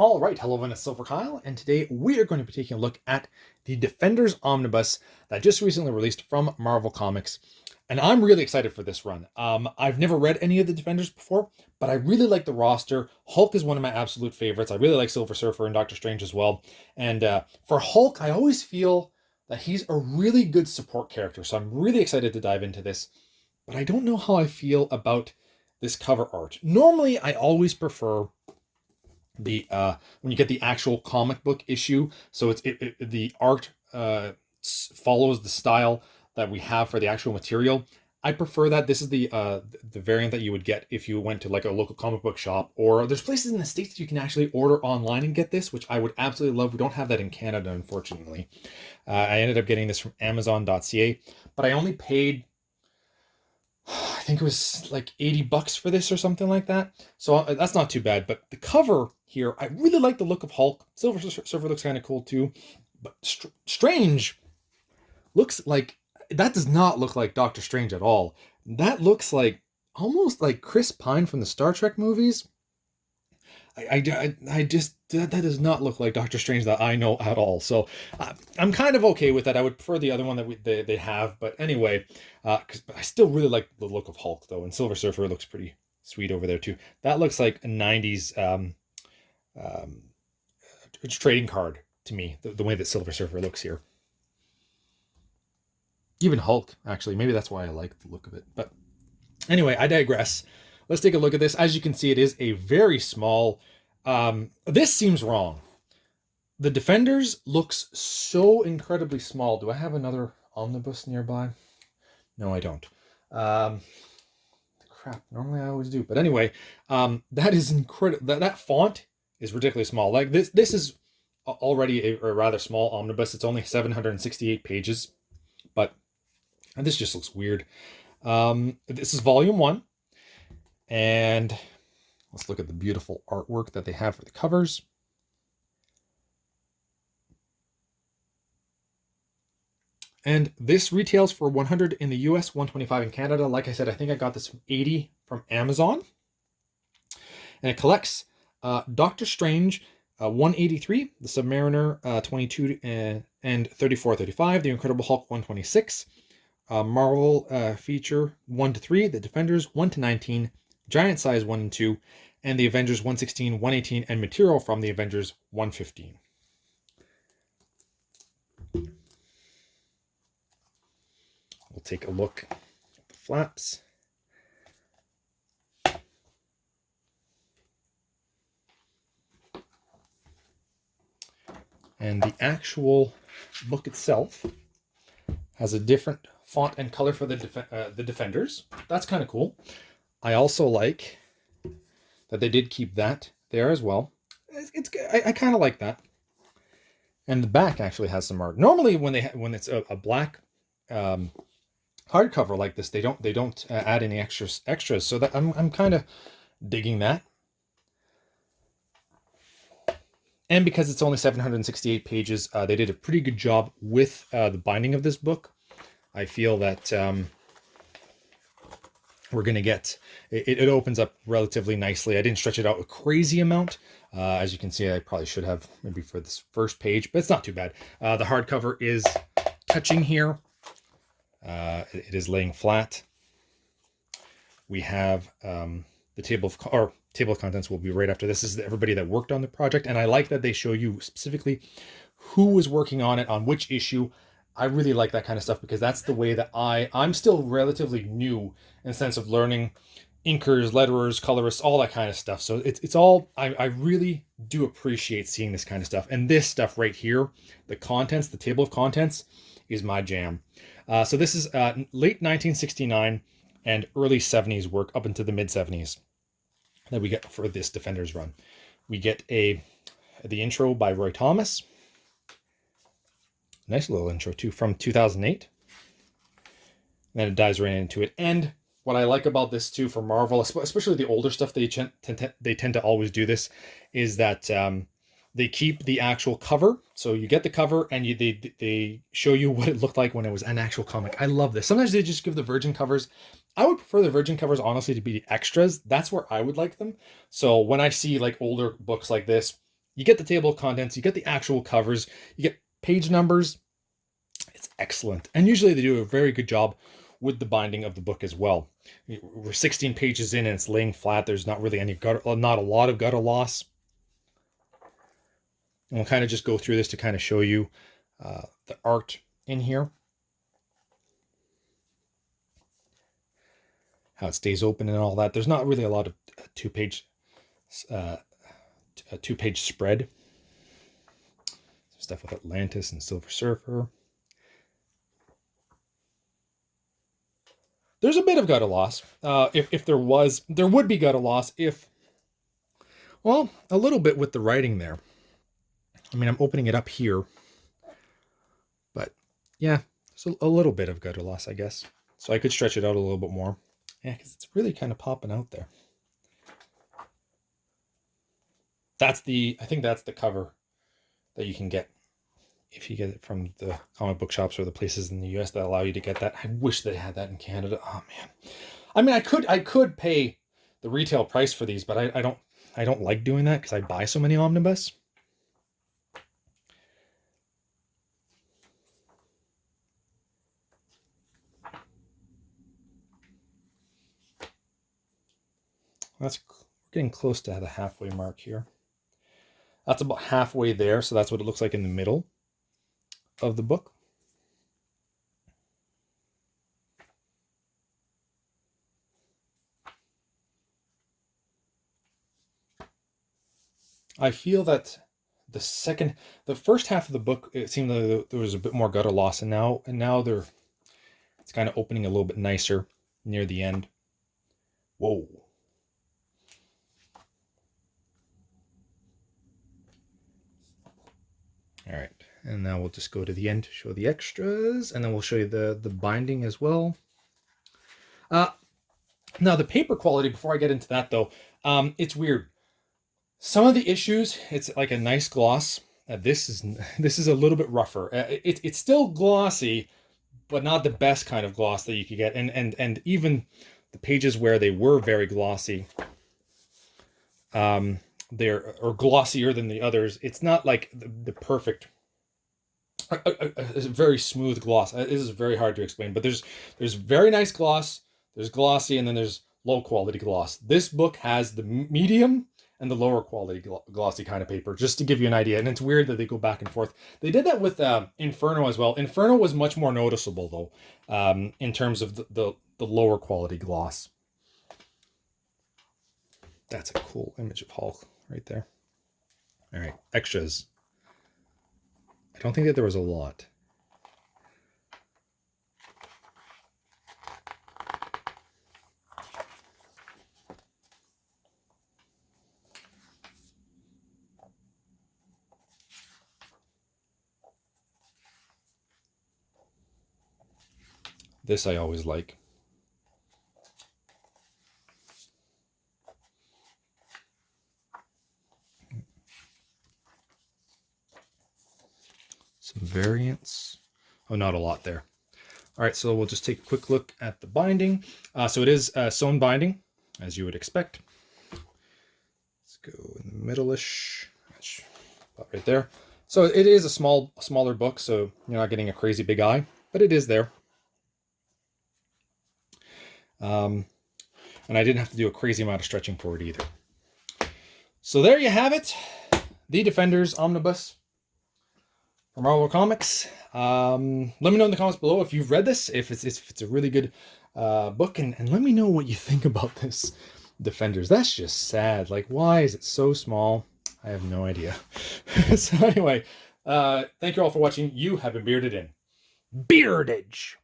All right, hello, everyone, it's silverkyle, and today we are going to be taking a look at the Defenders Omnibus that just recently released from Marvel Comics. And I'm really excited for this run. I've never read any of the Defenders before, but I really like the roster. Hulk is one of my absolute favorites. I really like Silver Surfer and Doctor Strange as well. And for Hulk, I always feel that he's a really good support character. So I'm really excited to dive into this. But I don't know how I feel about this cover art. Normally, I always prefer the when you get the actual comic book issue, so the art follows the style that we have for the actual material. I prefer that. This is the variant that you would get if you went to like a local comic book shop, or there's places in the States that you can actually order online and get this, which I would absolutely love. We don't have that in Canada, unfortunately. I ended up getting this from Amazon.ca, but I only paid, I think it was like $80 for this or something like that. So that's not too bad. But the cover here, I really like the look of Hulk. Silver Surfer looks kind of cool too. But Strange looks like, that does not look like Doctor Strange at all. That looks like almost like Chris Pine from the Star Trek movies. I just, that does not look like Doctor Strange that I know at all. So I'm kind of okay with that. I would prefer the other one that they have. But anyway, because I still really like the look of Hulk though. And Silver Surfer looks pretty sweet over there too. That looks like a 90s trading card to me, the way that Silver Surfer looks here. Even Hulk, actually. Maybe that's why I like the look of it. But anyway, I digress. Let's take a look at this. As you can see, it is a very small... this seems wrong. The Defenders looks so incredibly small. Do I have another Omnibus nearby? No, I don't. Crap, normally I always do. But anyway, that is incredible. That font is ridiculously small. Like this is already a rather small omnibus. It's only 768 pages. But this just looks weird. This is volume 1. And let's look at the beautiful artwork that they have for the covers. And this retails for $100 in the US, $125 in Canada. Like I said, I think I got this from $80 from Amazon. And it collects Doctor Strange 183, The Submariner 22 and 34-35, The Incredible Hulk 126, Marvel feature 1-3, The Defenders 1-19, Giant Size 1 and 2, and the Avengers 116, 118, and material from the Avengers 115. We'll take a look at the flaps. And the actual book itself has a different font and color for the Defenders. That's kind of cool. I also like that they did keep that there as well. I kind of like that. And the back actually has some art. Normally, when it's a black hardcover like this, they don't add any extras. So that I'm kind of digging that. And because it's only 768 pages, they did a pretty good job with the binding of this book. I feel that we're going to get... It opens up relatively nicely. I didn't stretch it out a crazy amount. As you can see, I probably should have maybe for this first page, but it's not too bad. The hardcover is touching here. It is laying flat. We have the table of contents will be right after this. This is everybody that worked on the project, and I like that they show you specifically who was working on it, on which issue. I really like that kind of stuff because that's the way that I'm still relatively new in the sense of learning inkers, letterers, colorists, all that kind of stuff. So it's all, I really do appreciate seeing this kind of stuff. And this stuff right here, the contents, the table of contents is my jam. So this is late 1969 and early 70s work up into the mid 70s that we get for this Defenders run. We get the intro by Roy Thomas. Nice little intro too, from 2008. And then it dives right into it. And what I like about this too for Marvel, especially the older stuff, they tend to always do this, is that they keep the actual cover. So you get the cover and they show you what it looked like when it was an actual comic. I love this. Sometimes they just give the virgin covers. I would prefer the virgin covers, honestly, to be extras. That's where I would like them. So when I see like older books like this, You get the table of contents, you get the actual covers, you get page numbers. It's excellent. And usually they do a very good job with the binding of the book as well. We're 16 pages in and it's laying flat. There's not really not a lot of gutter loss. And we'll kind of just go through this to kind of show you the art in here. How it stays open and all that. There's not really a lot of two-page spread. Some stuff with Atlantis and Silver Surfer. There's a bit of gutter loss. If there would be gutter loss if, well, a little bit with the writing there. I mean, I'm opening it up here, but yeah, there's a little bit of gutter loss, I guess. So I could stretch it out a little bit more. Yeah, because it's really kind of popping out there. I think that's the cover that you can get if you get it from the comic book shops or the places in the US that allow you to get that. I wish they had that in Canada. Oh man. I mean, I could pay the retail price for these, but I don't like doing that because I buy so many Omnibus. We're getting close to the halfway mark here. That's about halfway there, so that's what it looks like in the middle of the book. I feel that the first half of the book, it seemed like there was a bit more gutter loss, and now it's kind of opening a little bit nicer near the end. Whoa. All right, and now we'll just go to the end to show the extras, and then we'll show you the binding as well. Now the paper quality, before I get into that though, it's weird. Some of the issues, it's like a nice gloss. This is a little bit rougher. It's still glossy, but not the best kind of gloss that you could get. And even the pages where they were very glossy, they're glossier than the others. It's not like the perfect, a very smooth gloss. This is very hard to explain, but there's very nice gloss, there's glossy, and then there's low quality gloss. This book has the medium and the lower quality glossy kind of paper, just to give you an idea. And it's weird that they go back and forth. They did that with Inferno as well. Inferno was much more noticeable though, in terms of the lower quality gloss. That's a cool image of Hulk right there. All right, extras. I don't think that there was a lot. This I always like. Some variants. Oh, not a lot there. All right, so we'll just take a quick look at the binding. So it is sewn binding, as you would expect. Let's go in the middle-ish, about right there. So it is a smaller book, so you're not getting a crazy big eye, but it is there. And I didn't have to do a crazy amount of stretching for it either. So there you have it, The Defenders Omnibus from Marvel Comics. Let me know in the comments below if you've read this, if it's a really good book, and let me know what you think about this Defenders. That's just sad. Like, why is it so small? I have no idea. So anyway, thank you all for watching. You have been bearded in Beardage.